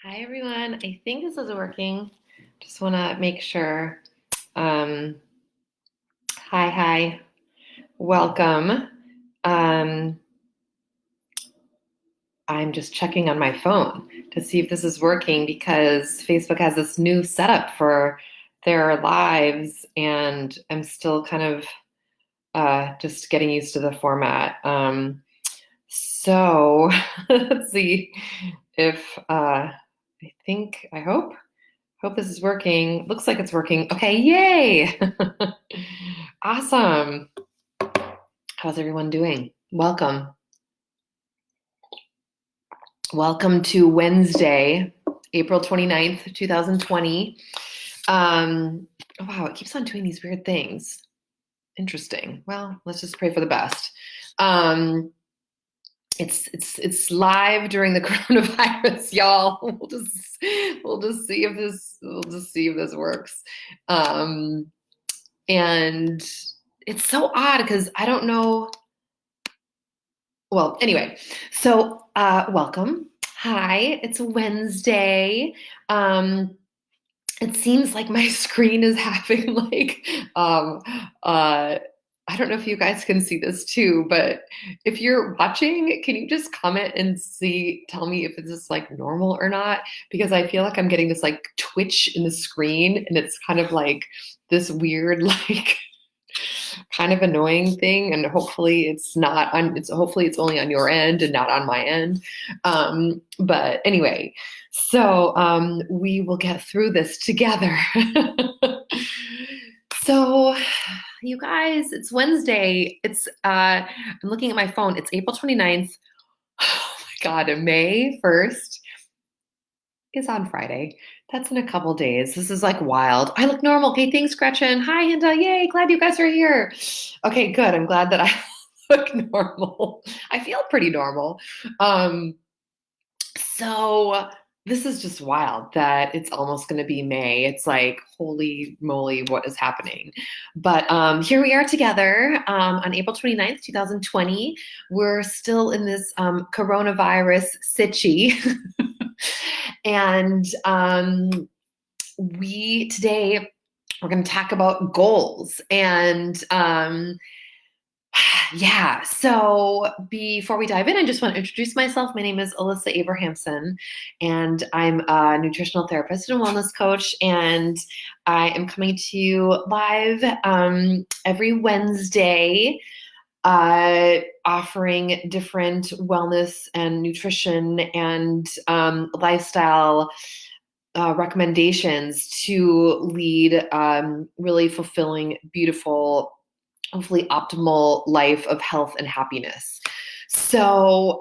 Hi, everyone. I think this is working. Just want to make sure. Um, hi. Welcome. Um, I'm just checking on my phone to see if this is working because Facebook has this new setup for their lives, and I'm still kind of just getting used to the format. So let's see if I hope this is working. Looks like it's working. Okay, yay! Awesome. How's everyone doing? Welcome. Welcome to Wednesday, April 29th, 2020. Wow, it keeps on doing these weird things. Interesting. Well, let's just pray for the best. It's live during the coronavirus, y'all. We'll just see if this works. And it's so odd because I don't know. Well, anyway, so welcome. Hi, it's Wednesday. It seems like my screen is having I don't know if you guys can see this too, but if you're watching, can you just comment and tell me if this is like normal or not? Because I feel like I'm getting this like twitch in the screen and it's kind of like this weird, like kind of annoying thing. And hopefully hopefully it's only on your end and not on my end. But anyway, so we will get through this together. So you guys, it's Wednesday. I'm looking at my phone. It's April 29th. Oh my God, May 1st is on Friday. That's in a couple days. This is like wild. I look normal. Okay, thanks, Gretchen. Hi, Hinda. Yay, glad you guys are here. Okay, good. I'm glad that I look normal. I feel pretty normal. So this is just wild that it's almost going to be May. It's like, holy moly, what is happening? But here we are together on April 29th, 2020. We're still in this coronavirus sitchy. And today we're going to talk about goals. And yeah, so before we dive in, I just want to introduce myself. My name is Alyssa Abrahamson, and I'm a nutritional therapist and wellness coach. And I am coming to you live every Wednesday, offering different wellness and nutrition and lifestyle recommendations to lead really fulfilling, beautiful, hopefully optimal life of health and happiness. So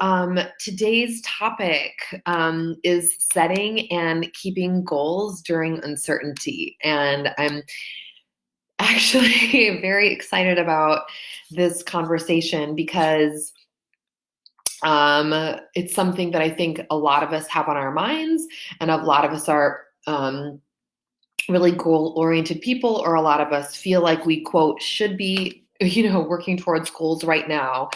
today's topic is setting and keeping goals during uncertainty. And I'm actually very excited about this conversation because it's something that I think a lot of us have on our minds, and a lot of us are really goal-oriented people, or a lot of us feel like we, quote, should be, working towards goals right now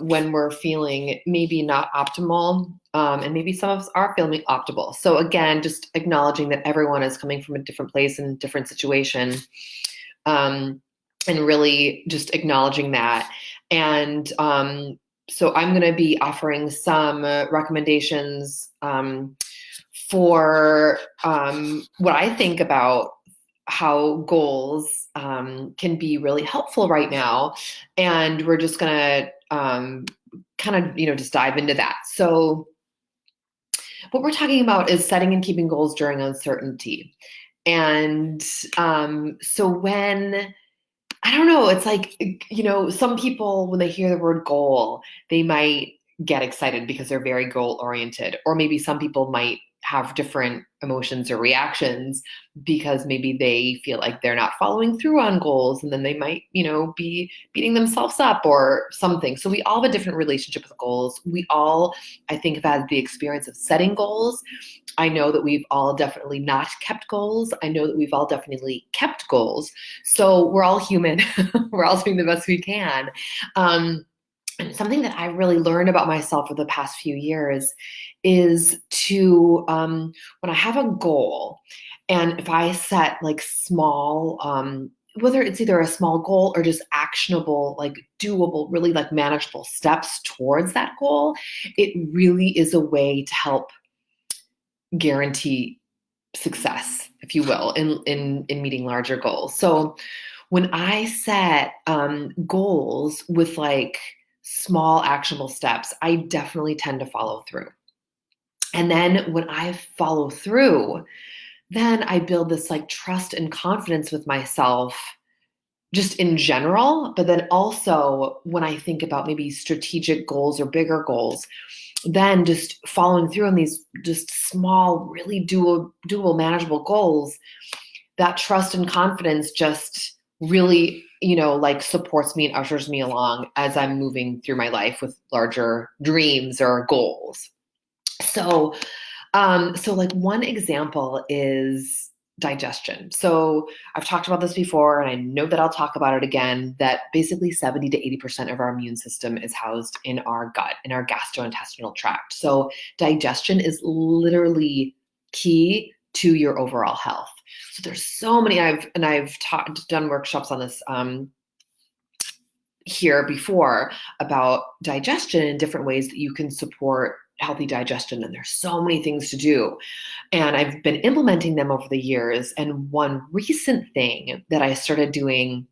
when we're feeling maybe not optimal, and maybe some of us are feeling optimal. So again, just acknowledging that everyone is coming from a different place and different situation, and really just acknowledging that. And so I'm going to be offering some recommendations for what I think about how goals can be really helpful right now. And we're just going to kind of, just dive into that. So what we're talking about is setting and keeping goals during uncertainty. And so when, I don't know, it's like, some people, when they hear the word goal, they might get excited because they're very goal oriented, or maybe some people might have different emotions or reactions because maybe they feel like they're not following through on goals, and then they might, be beating themselves up or something. So we all have a different relationship with goals. We all, I think, have had the experience of setting goals. I know that we've all definitely not kept goals. I know that we've all definitely kept goals. So we're all human. We're all doing the best we can. And something that I really learned about myself for the past few years is to, when I have a goal, and if I set like small, whether it's either a small goal or just actionable, like doable, really like manageable steps towards that goal, it really is a way to help guarantee success, if you will, in meeting larger goals. So when I set goals with like small actionable steps, I definitely tend to follow through. And then when I follow through, then I build this like trust and confidence with myself just in general. But then also when I think about maybe strategic goals or bigger goals, then just following through on these just small, really doable, manageable goals, that trust and confidence just really, like supports me and ushers me along as I'm moving through my life with larger dreams or goals. So, like one example is digestion. So I've talked about this before, and I know that I'll talk about it again, that basically 70 to 80% of our immune system is housed in our gut, in our gastrointestinal tract. So digestion is literally key to your overall health. So there's so many, I've done workshops on this here before about digestion and different ways that you can support healthy digestion. And there's so many things to do. And I've been implementing them over the years. And one recent thing that I started doing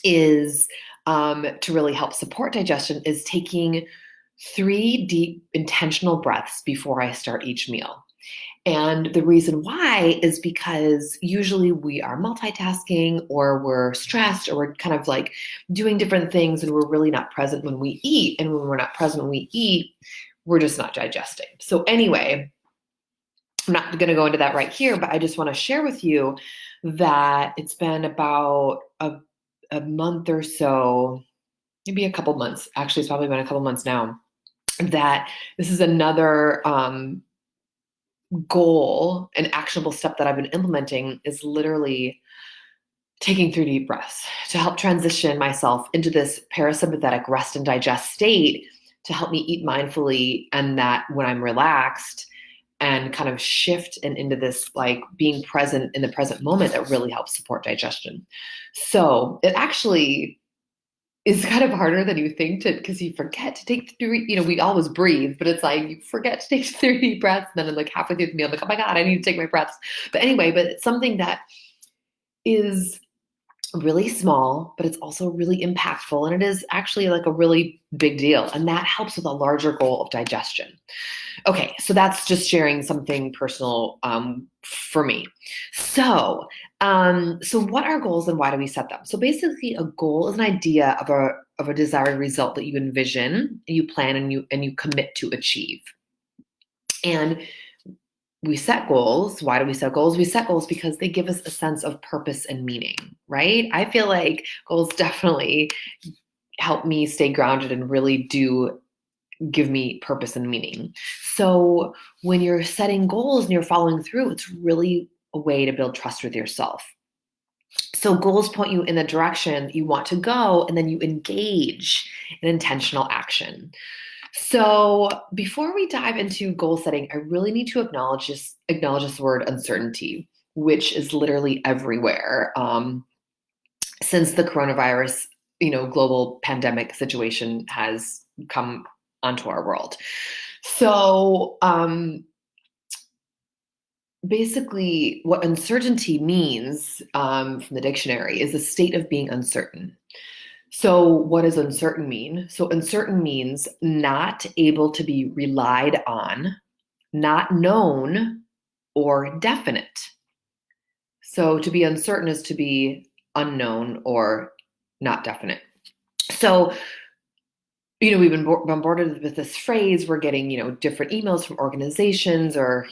is to really help support digestion is taking 3 deep intentional breaths before I start each meal. And the reason why is because usually we are multitasking or we're stressed or we're kind of like doing different things and we're really not present when we eat. And when we're not present when we eat, we're just not digesting. So anyway, I'm not going to go into that right here, but I just want to share with you that it's been about a month or so, maybe a couple months. Actually, it's probably been a couple months now, that this is another goal, an actionable step that I've been implementing is literally taking 3 deep breaths to help transition myself into this parasympathetic rest and digest state to help me eat mindfully, and that when I'm relaxed and kind of shift and into this like being present in the present moment, that really helps support digestion. So it actually is kind of harder than you think to, because you forget to take 3, we always breathe, but it's like you forget to take 3 deep breaths. And then I'm like halfway through the meal, I'm like, oh my God, I need to take my breaths. But anyway, but it's something that is really small, but it's also really impactful. And it is actually like a really big deal. And that helps with a larger goal of digestion. Okay, so that's just sharing something personal for me. So what are goals and why do we set them? So basically, a goal is an idea of a desired result that you envision, and you plan, and you commit to achieve. And we set goals. Why do we set goals? We set goals because they give us a sense of purpose and meaning, right? I feel like goals definitely help me stay grounded and really do give me purpose and meaning. So when you're setting goals and you're following through, it's really a way to build trust with yourself. So goals point you in the direction that you want to go, and then you engage in intentional action. So before we dive into goal setting, I really need to acknowledge this word uncertainty, which is literally everywhere since the coronavirus, global pandemic situation has come onto our world. So basically what uncertainty means from the dictionary is a state of being uncertain. So what does uncertain mean? So uncertain means not able to be relied on, not known, or definite. So to be uncertain is to be unknown or not definite. So we've been bombarded with this phrase. We're getting, different emails from organizations or,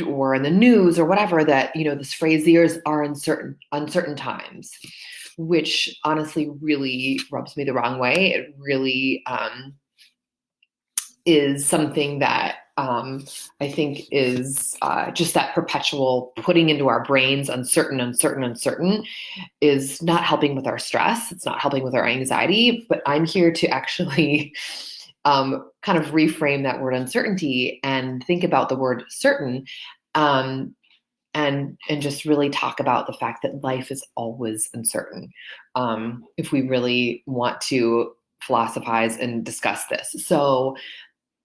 or in the news or whatever that, this phrase, "These are uncertain times," which honestly really rubs me the wrong way. It really is something that I think is just that perpetual putting into our brains uncertain, uncertain, uncertain is not helping with our stress. It's not helping with our anxiety, but I'm here to actually kind of reframe that word uncertainty and think about the word certain, and just really talk about the fact that life is always uncertain. If we really want to philosophize and discuss this. So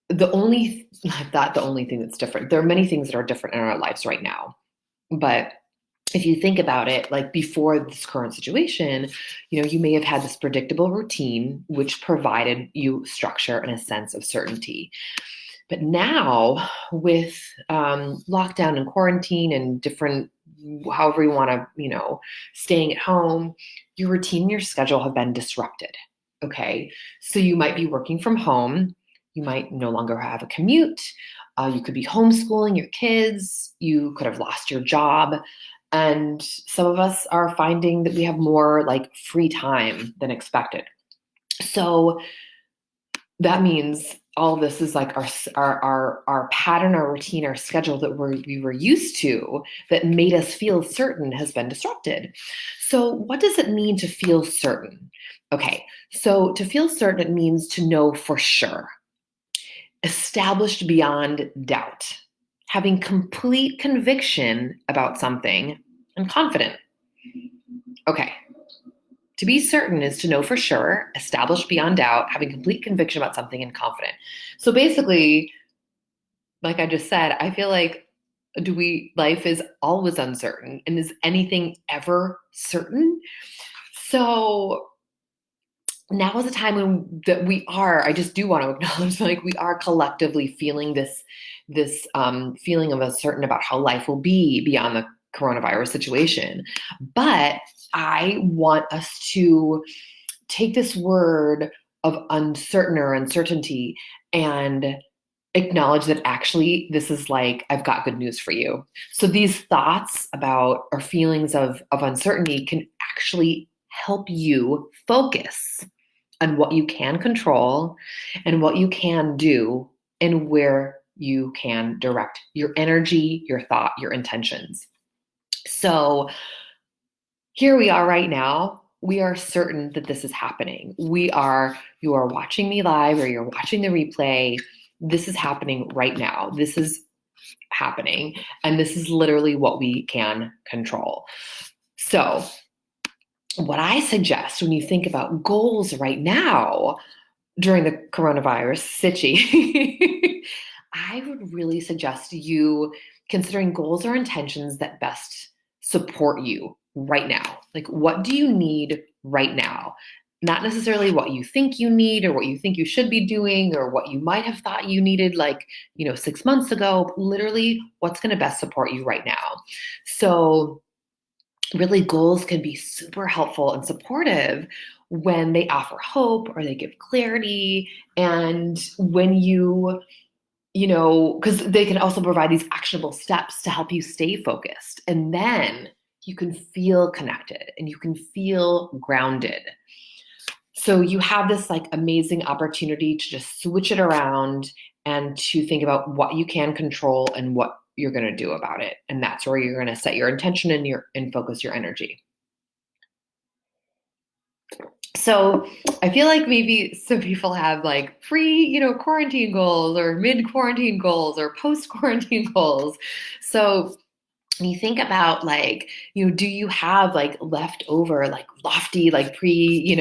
the only thing that's different. There are many things that are different in our lives right now. But if you think about it, like before this current situation, you may have had this predictable routine, which provided you structure and a sense of certainty. But now with lockdown and quarantine and different, however you want to, staying at home, your routine and your schedule have been disrupted. Okay. So you might be working from home. You might no longer have a commute. You could be homeschooling your kids. You could have lost your job. And some of us are finding that we have more like free time than expected. So that means all of this is like our pattern, our routine, our schedule that we were used to that made us feel certain has been disrupted. So what does it mean to feel certain? Okay, so to feel certain, it means to know for sure, established beyond doubt, having complete conviction about something and confident. Okay. To be certain is to know for sure, established beyond doubt, having complete conviction about something and confident. So basically, like I just said, I feel like life is always uncertain, and is anything ever certain? So now is the time I just do want to acknowledge, like, we are collectively feeling this feeling of uncertain about how life will be beyond the coronavirus situation. But I want us to take this word of uncertain or uncertainty and acknowledge that actually this is like, I've got good news for you. So these thoughts about or feelings of uncertainty can actually help you focus on what you can control and what you can do and where you can direct your energy, your thought, your intentions. So here we are right now. We are certain that this is happening. You are watching me live or you're watching the replay. This is happening right now. This is happening. And this is literally what we can control. So what I suggest when you think about goals right now during the coronavirus situ, I would really suggest you considering goals or intentions that best support you right now. Like, what do you need right now? Not necessarily what you think you need or what you think you should be doing or what you might have thought you needed 6 months ago, but literally what's going to best support you right now. So really, goals can be super helpful and supportive when they offer hope or they give clarity. And when because they can also provide these actionable steps to help you stay focused. And then you can feel connected and you can feel grounded. So you have this amazing opportunity to just switch it around and to think about what you can control and what you're going to do about it. And that's where you're going to set your intention and focus your energy. So I feel like maybe some people have pre, quarantine goals or mid-quarantine goals or post-quarantine goals. So when you think about do you have leftover lofty pre,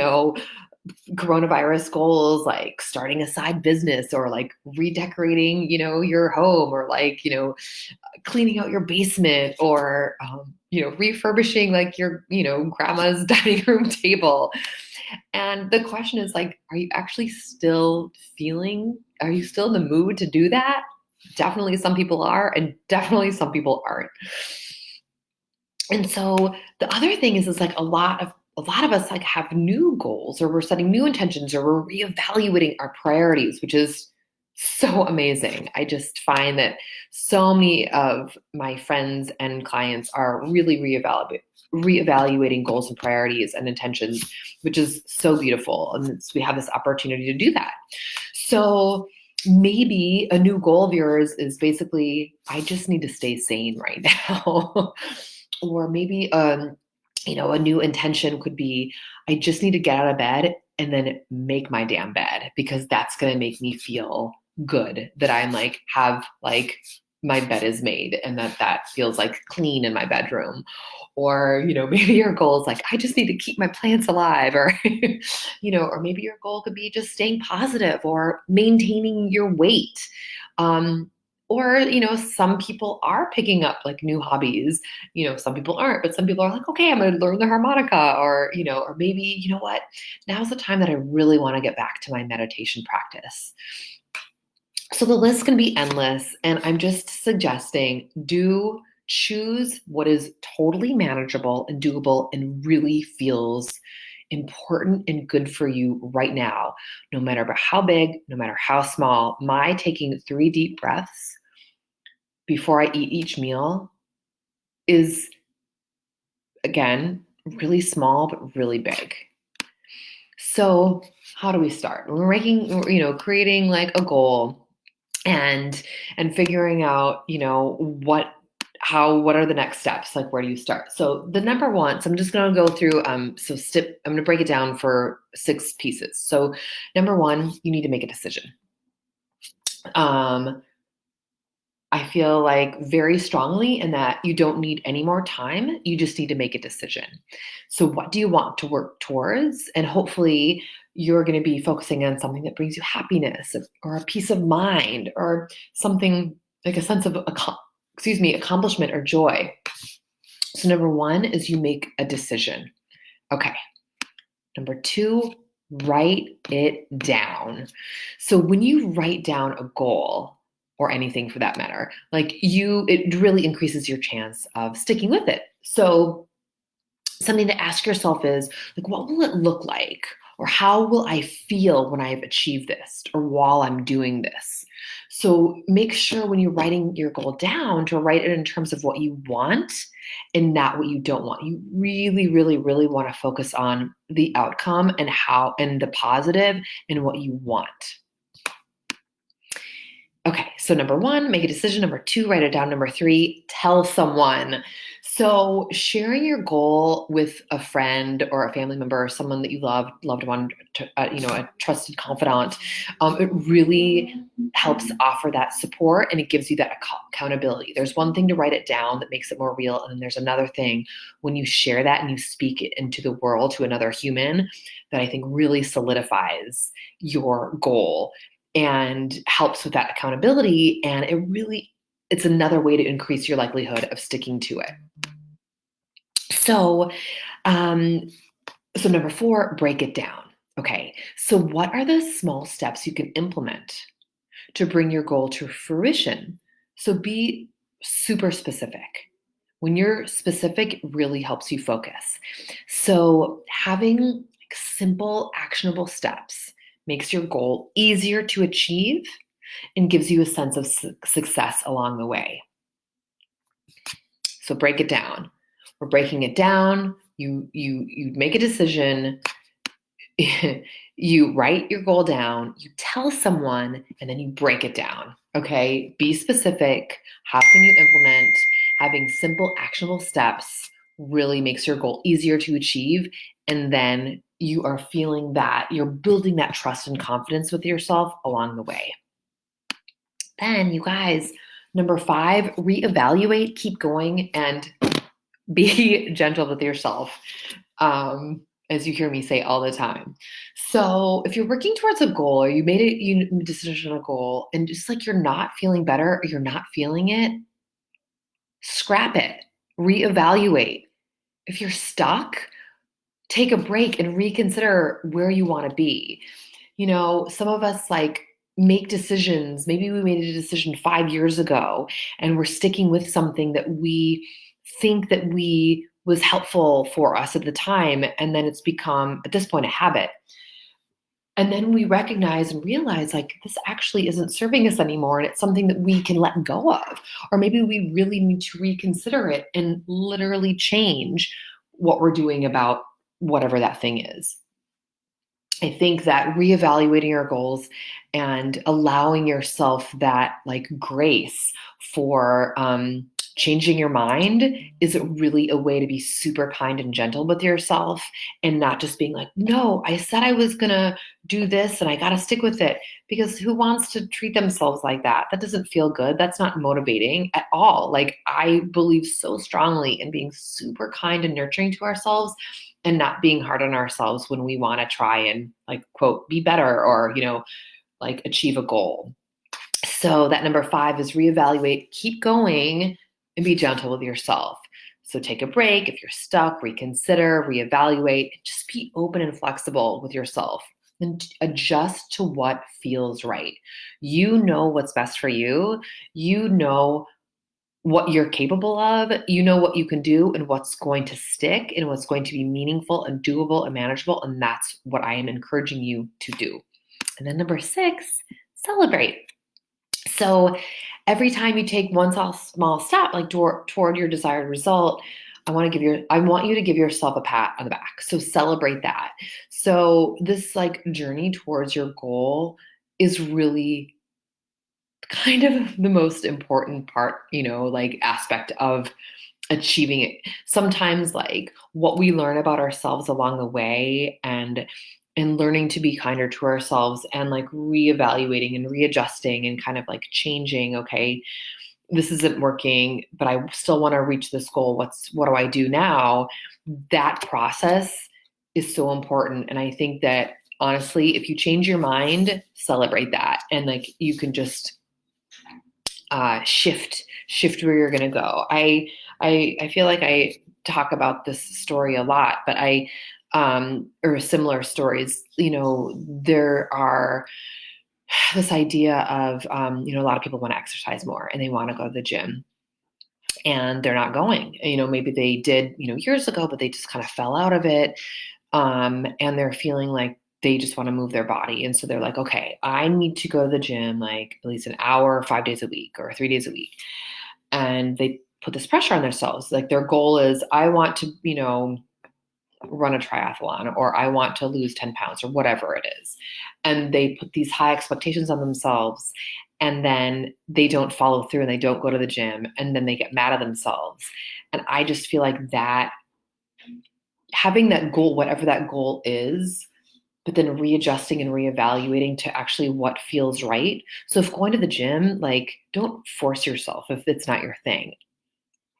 coronavirus goals, like starting a side business or redecorating, your home or cleaning out your basement or, refurbishing your, grandma's dining room table. And the question is are you actually still are you still in the mood to do that? Definitely some people are, and definitely some people aren't. And so the other thing is a lot of us have new goals, or we're setting new intentions, or we're reevaluating our priorities, which is so amazing. I just find that so many of my friends and clients are really reevaluating goals and priorities and intentions, which is so beautiful. And we have this opportunity to do that. So maybe a new goal of yours is basically, I just need to stay sane right now. Or maybe, a new intention could be, I just need to get out of bed and then make my damn bed, because that's going to make me feel good that I'm like, have like my bed is made and that feels like clean in my bedroom. Or, maybe your goal is like, I just need to keep my plants alive. Or, or maybe your goal could be just staying positive or maintaining your weight. Or, some people are picking up like new hobbies, some people aren't, but some people are like, okay, I'm going to learn the harmonica. Or, or maybe, what, now's the time that I really want to get back to my meditation practice. So the list can be endless, and I'm just suggesting choose what is totally manageable and doable and really feels important and good for you right now, no matter how big, no matter how small. My taking 3 deep breaths before I eat each meal is, again, really small, but really big. So how do we start? We're creating like a goal and figuring out, what are the next steps? Like, where do you start? So the number one, so I'm just going to go through, I'm going to break it down for 6 pieces. So number one, you need to make a decision. I feel like very strongly in that you don't need any more time. You just need to make a decision. So what do you want to work towards? And hopefully you're going to be focusing on something that brings you happiness or a peace of mind or something like a sense of, accomplishment or joy. So number one is you make a decision. Okay. Number two, write it down. So when you write down a goal, or anything for that matter, it really increases your chance of sticking with it. So something to ask yourself is like, what will it look like? Or how will I feel when I've achieved this or while I'm doing this? So make sure when you're writing your goal down to write it in terms of what you want and not what you don't want. You really, really, really want to focus on the outcome and the positive and what you want. Okay, so number one, make a decision. Number two, write it down. Number three, tell someone. So sharing your goal with a friend or a family member or someone that you loved one, a trusted confidant, it really helps offer that support and it gives you that accountability. There's one thing to write it down that makes it more real. And then there's another thing when you share that and you speak it into the world to another human that I think really solidifies your goal and helps with that accountability. And it's another way to increase your likelihood of sticking to it. So, so number 4, break it down. Okay. So what are the small steps you can implement to bring your goal to fruition? So be super specific. When you're specific, it really helps you focus. So having simple, actionable steps makes your goal easier to achieve and gives you a sense of success along the way. So break it down. We're breaking it down. You make a decision. You write your goal down. You tell someone, and then you break it down. Okay? Be specific. How can you implement? Having simple, actionable steps really makes your goal easier to achieve. And then you are feeling that you're building that trust and confidence with yourself along the way. Then, you guys, number 5, reevaluate, keep going, and be gentle with yourself, as you hear me say all the time. So if you're working towards a goal or you made a decision on a goal and just like you're not feeling better or you're not feeling it, scrap it, reevaluate. If you're stuck, take a break and reconsider where you want to be. Some of us make decisions. Maybe we made a decision 5 years ago and we're sticking with something that we think that was helpful for us at the time. And then it's become, at this point, a habit. And then we recognize and realize this actually isn't serving us anymore. And it's something that we can let go of. Or maybe we really need to reconsider it and literally change what we're doing about whatever that thing is. I think that reevaluating your goals and allowing yourself that like grace for changing your mind is really a way to be super kind and gentle with yourself and not just being like, no, I said I was going to do this and I got to stick with it. Because who wants to treat themselves like that? That doesn't feel good. That's not motivating at all. Like, I believe so strongly in being super kind and nurturing to ourselves and not being hard on ourselves when we want to try and like quote be better or like achieve a goal. So that number 5 is reevaluate, keep going, and be gentle with yourself. So take a break if you're stuck, reconsider, reevaluate, and just be open and flexible with yourself and adjust to what feels right. You know what's best for you. You know what you're capable of, you know what you can do and what's going to stick and what's going to be meaningful and doable and manageable. And that's what I am encouraging you to do. And then number 6, celebrate. So every time you take one small step, like toward your desired result, I want you to give yourself a pat on the back. So celebrate that. So this like journey towards your goal is really kind of the most important part, like aspect of achieving it. Sometimes like what we learn about ourselves along the way and learning to be kinder to ourselves and like reevaluating and readjusting and kind of like changing, okay, this isn't working, but I still want to reach this goal. What do I do now? That process is so important. And I think that honestly, if you change your mind, celebrate that. And like you can just shift where you're going to go. I feel like I talk about this story a lot, but or similar stories, there are this idea of, a lot of people want to exercise more and they want to go to the gym and they're not going, maybe they did, years ago, but they just kind of fell out of it. And they're feeling like they just want to move their body. And so they're like, okay, I need to go to the gym like at least an hour, 5 days a week or 3 days a week. And they put this pressure on themselves. Like their goal is, I want to, run a triathlon or I want to lose 10 pounds or whatever it is. And they put these high expectations on themselves and then they don't follow through and they don't go to the gym and then they get mad at themselves. And I just feel like that having that goal, whatever that goal is, but then readjusting and reevaluating to actually what feels right. So if going to the gym, like don't force yourself if it's not your thing.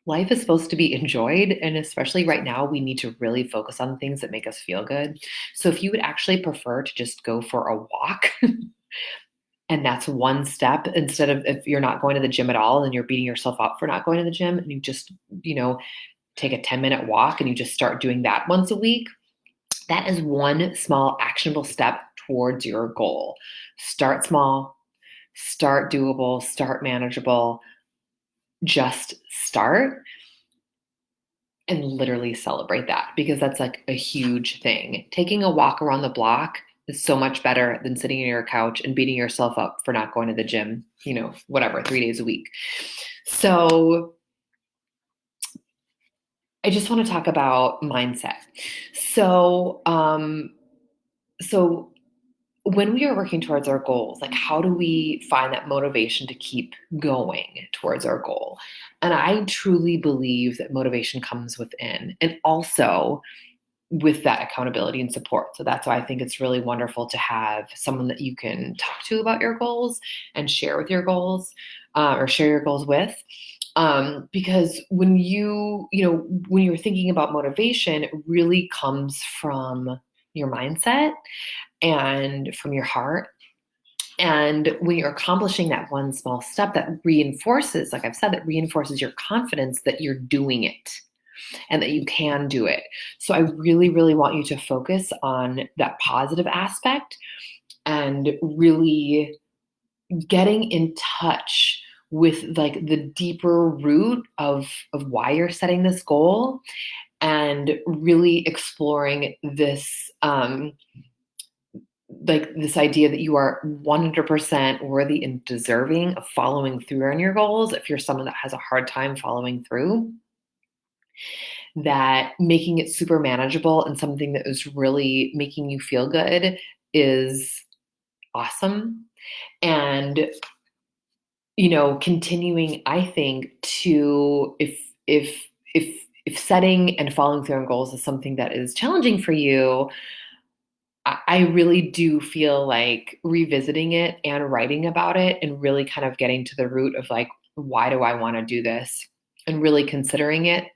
Life is supposed to be enjoyed. And especially right now, we need to really focus on things that make us feel good. So if you would actually prefer to just go for a walk, and that's one step instead of if you're not going to the gym at all and you're beating yourself up for not going to the gym and you just, take a 10-minute walk and you just start doing that once a week, that is one small actionable step towards your goal. Start small, start doable, start manageable, just start and literally celebrate that because that's like a huge thing. Taking a walk around the block is so much better than sitting on your couch and beating yourself up for not going to the gym, 3 days a week. So I just want to talk about mindset. So, so when we are working towards our goals, like how do we find that motivation to keep going towards our goal? And I truly believe that motivation comes within and also with that accountability and support. So that's why I think it's really wonderful to have someone that you can talk to about your goals and share with your goals or share your goals with. Because when when you're thinking about motivation, it really comes from your mindset and from your heart. And when you're accomplishing that one small step, that reinforces, like I've said, that reinforces your confidence that you're doing it and that you can do it. So I really, really want you to focus on that positive aspect and really getting in touch with like the deeper root of why you're setting this goal and really exploring this like this idea that you are 100% worthy and deserving of following through on your goals if you're someone that has a hard time following through. that making it super manageable and something that is really making you feel good is awesome. And, continuing, I think, to if setting and following through on goals is something that is challenging for you, I really do feel like revisiting it and writing about it and really kind of getting to the root of like, why do I want to do this? And really considering it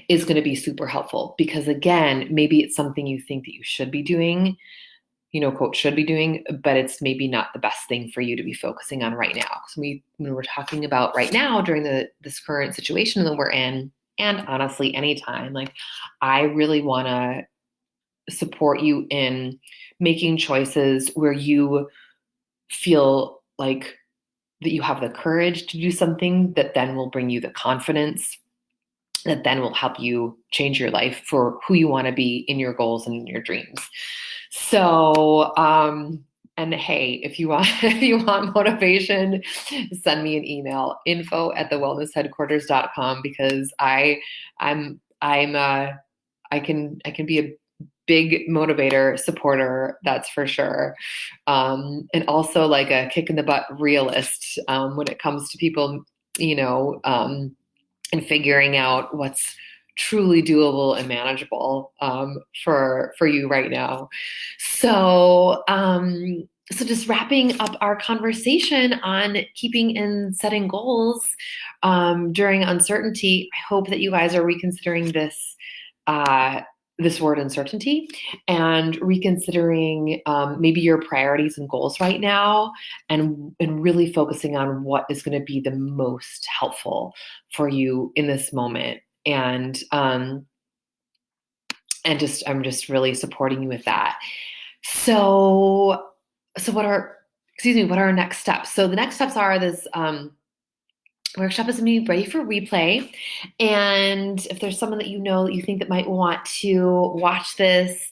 is going to be super helpful, because again, maybe it's something you think that you should be doing, quote, should be doing, but it's maybe not the best thing for you to be focusing on right now. So when we're talking about right now during this current situation that we're in, and honestly, anytime, like I really want to support you in making choices where you feel like that you have the courage to do something that then will bring you the confidence that then will help you change your life for who you want to be in your goals and in your dreams. So, and hey, if you want, if you want motivation, send me an email, info@thewellnessheadquarters.com, because I can be a big motivator, supporter, that's for sure. And also like a kick in the butt realist, when it comes to people, and figuring out what's truly doable and manageable, for you right now. So, so just wrapping up our conversation on keeping and setting goals, during uncertainty. I hope that you guys are reconsidering this word uncertainty, and reconsidering, maybe your priorities and goals right now, and really focusing on what is going to be the most helpful for you in this moment. And I'm just really supporting you with that. So what are our next steps? So the next steps are this workshop is going to be ready for replay. And if there's someone that that you think that might want to watch this,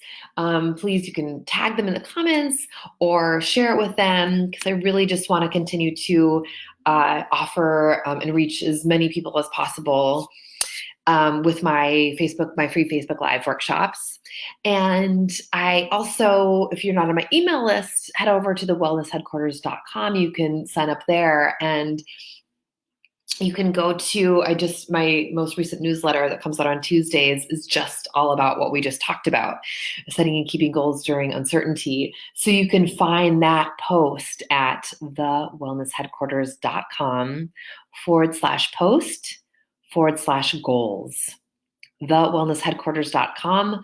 please, you can tag them in the comments or share it with them, because I really just want to continue to offer and reach as many people as possible with my free Facebook Live workshops. And I also, if you're not on my email list, head over to thewellnessheadquarters.com. You can sign up there, and you can go to, my most recent newsletter that comes out on Tuesdays is just all about what we just talked about, setting and keeping goals during uncertainty. So you can find that post at thewellnessheadquarters.com/post/goals. Thewellnessheadquarters.com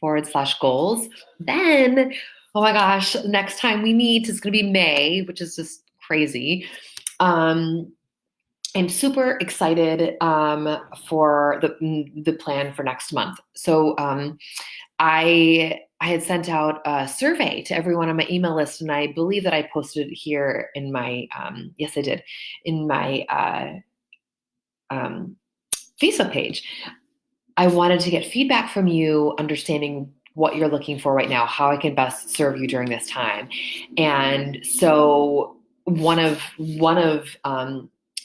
/post/goals. Then, oh my gosh, next time we meet is going to be May, which is just crazy. I'm super excited for the plan for next month. So I had sent out a survey to everyone on my email list, and I believe that I posted it here in my yes, I did, in my Facebook page. I wanted to get feedback from you, understanding what you're looking for right now, how I can best serve you during this time. And so one of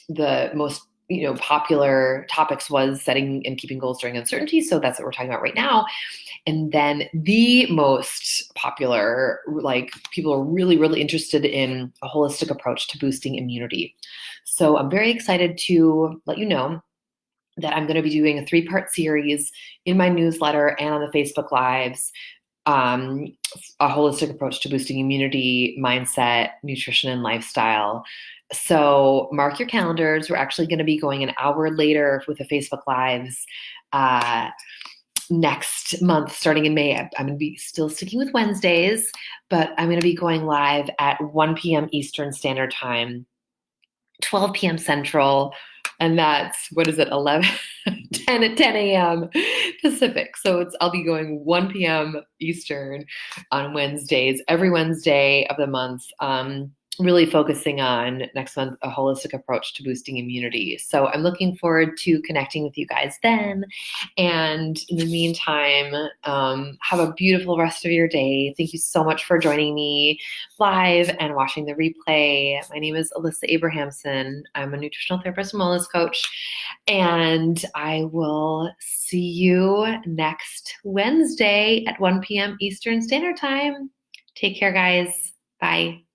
the most popular topics was setting and keeping goals during uncertainty. So that's what we're talking about right now. And then the most popular, like, people are really, really interested in a holistic approach to boosting immunity. So I'm very excited to let you know that I'm going to be doing a 3-part series in my newsletter and on the Facebook Lives, a holistic approach to boosting immunity, mindset, nutrition, and lifestyle. So mark your calendars. We're actually going to be going an hour later with the Facebook Lives next month, starting in May. I'm going to be still sticking with Wednesdays, but I'm going to be going live at 1 p.m. Eastern Standard Time, 12 p.m. Central, and that's, 10 a.m. Pacific. So I'll be going 1 p.m. Eastern on Wednesdays, every Wednesday of the month, really focusing on next month a holistic approach to boosting immunity. So I'm looking forward to connecting with you guys then. And in the meantime, have a beautiful rest of your day. Thank you so much for joining me live and watching the replay. My name is Alyssa Abrahamson. I'm a nutritional therapist and wellness coach. And I will see you next Wednesday at 1 p.m. Eastern Standard Time. Take care, guys. Bye.